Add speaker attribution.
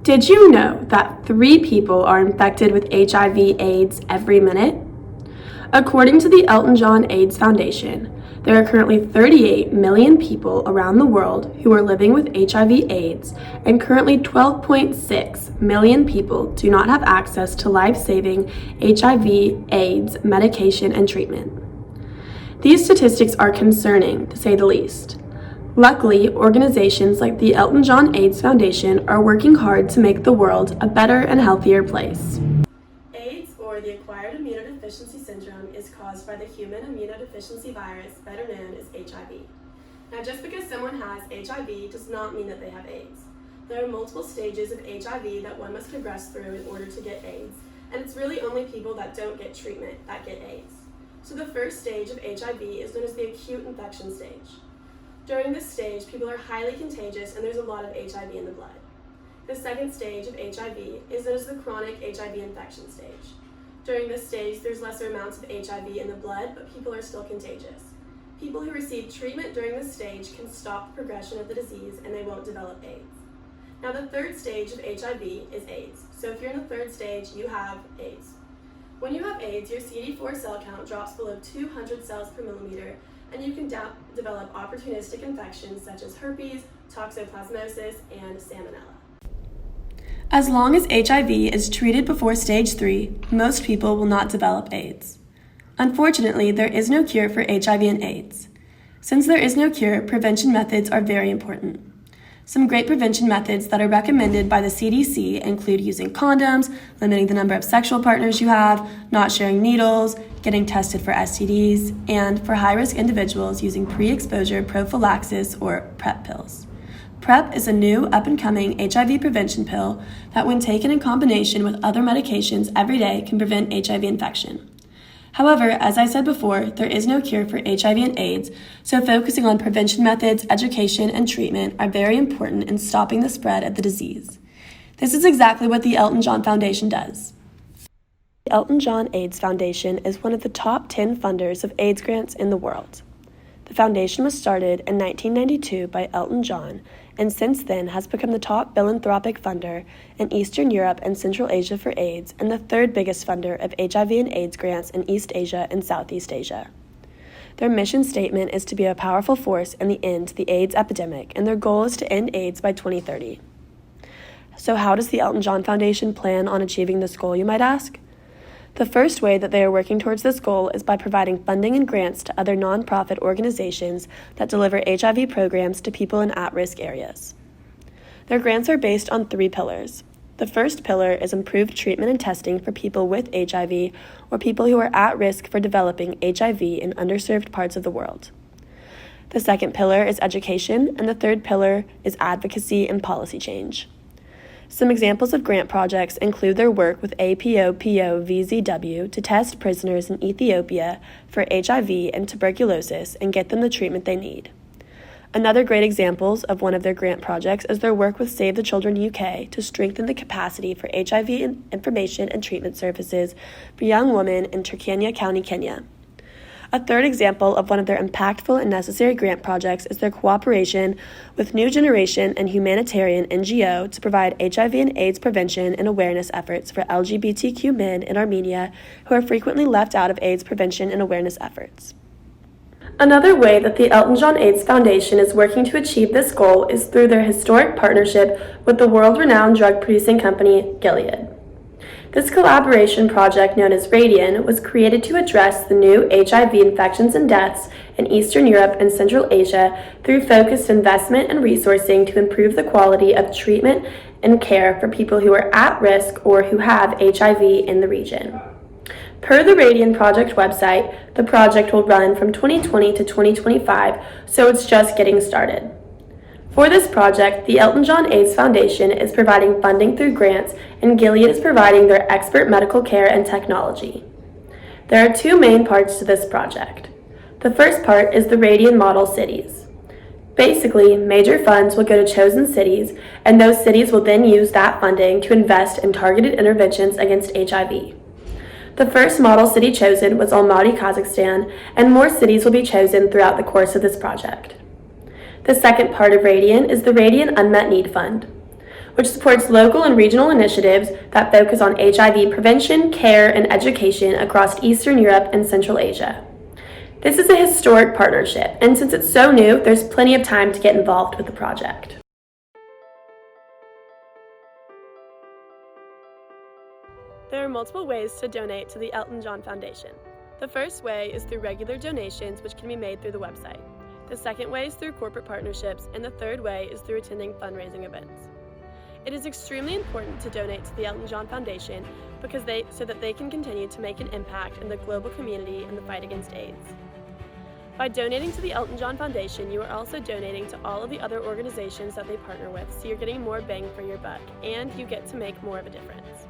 Speaker 1: Did you know that 3 people are infected with HIV/AIDS every minute? According to the Elton John AIDS Foundation, there are currently 38 million people around the world who are living with HIV/AIDS, and currently 12.6 million people do not have access to life-saving HIV/AIDS medication and treatment. These statistics are concerning, to say the least. Luckily, organizations like the Elton John AIDS Foundation are working hard to make the world a better and healthier place. AIDS, or the acquired immunodeficiency syndrome, is caused by the human immunodeficiency virus, better known as HIV. Now, just because someone has HIV does not mean that they have AIDS. There are multiple stages of HIV that one must progress through in order to get AIDS, and it's really only people that don't get treatment that get AIDS. So the first stage of HIV is known as the acute infection stage. During this stage, people are highly contagious and there's a lot of HIV in the blood. The second stage of HIV is known as the chronic HIV infection stage. During this stage, there's lesser amounts of HIV in the blood, but people are still contagious. People who receive treatment during this stage can stop the progression of the disease and they won't develop AIDS. Now, the third stage of HIV is AIDS. So if you're in the third stage, you have AIDS. When you have AIDS, your CD4 cell count drops below 200 cells per millimeter, and you can develop opportunistic infections such as herpes, toxoplasmosis, and salmonella. As long as HIV is treated before stage 3, most people will not develop AIDS. Unfortunately, there is no cure for HIV and AIDS. Since there is no cure, prevention methods are very important. Some great prevention methods that are recommended by the CDC include using condoms, limiting the number of sexual partners you have, not sharing needles, getting tested for STDs, and for high-risk individuals using pre-exposure prophylaxis or PrEP pills. PrEP is a new up-and-coming HIV prevention pill that, when taken in combination with other medications every day, can prevent HIV infection. However, as I said before, there is no cure for HIV and AIDS, so focusing on prevention methods, education, and treatment are very important in stopping the spread of the disease. This is exactly what the Elton John Foundation does. The Elton John AIDS Foundation is one of the top 10 funders of AIDS grants in the world. The foundation was started in 1992 by Elton John, and since then has become the top philanthropic funder in Eastern Europe and Central Asia for AIDS, and the third biggest funder of HIV and AIDS grants in East Asia and Southeast Asia. Their mission statement is to be a powerful force in the end to the AIDS epidemic, and their goal is to end AIDS by 2030. So how does the Elton John Foundation plan on achieving this goal, you might ask? The first way that they are working towards this goal is by providing funding and grants to other nonprofit organizations that deliver HIV programs to people in at-risk areas. Their grants are based on 3 pillars. The first pillar is improved treatment and testing for people with HIV or people who are at risk for developing HIV in underserved parts of the world. The second pillar is education, and the third pillar is advocacy and policy change. Some examples of grant projects include their work with APOPO-VZW to test prisoners in Ethiopia for HIV and tuberculosis and get them the treatment they need. Another great example of one of their grant projects is their work with Save the Children UK to strengthen the capacity for HIV information and treatment services for young women in Turkana County, Kenya. A third example of one of their impactful and necessary grant projects is their cooperation with New Generation and Humanitarian NGO to provide HIV and AIDS prevention and awareness efforts for LGBTQ men in Armenia who are frequently left out of AIDS prevention and awareness efforts. Another way that the Elton John AIDS Foundation is working to achieve this goal is through their historic partnership with the world-renowned drug-producing company Gilead. This collaboration project, known as Radian, was created to address the new HIV infections and deaths in Eastern Europe and Central Asia through focused investment and resourcing to improve the quality of treatment and care for people who are at risk or who have HIV in the region. Per the Radian Project website, the project will run from 2020 to 2025, so it's just getting started. For this project, the Elton John AIDS Foundation is providing funding through grants, and Gilead is providing their expert medical care and technology. There are 2 main parts to this project. The first part is the Radian Model Cities. Basically, major funds will go to chosen cities, and those cities will then use that funding to invest in targeted interventions against HIV. The first model city chosen was Almaty, Kazakhstan, and more cities will be chosen throughout the course of this project. The second part of Radian is the Radian Unmet Need Fund. which supports local and regional initiatives that focus on HIV prevention, care, and education across Eastern Europe and Central Asia. This is a historic partnership, and since it's so new, there's plenty of time to get involved with the project. There are multiple ways to donate to the Elton John Foundation. The first way is through regular donations, which can be made through the website. The second way is through corporate partnerships, and the third way is through attending fundraising events. It is extremely important to donate to the Elton John Foundation so that they can continue to make an impact in the global community in the fight against AIDS. By donating to the Elton John Foundation, you are also donating to all of the other organizations that they partner with, so you're getting more bang for your buck, and you get to make more of a difference.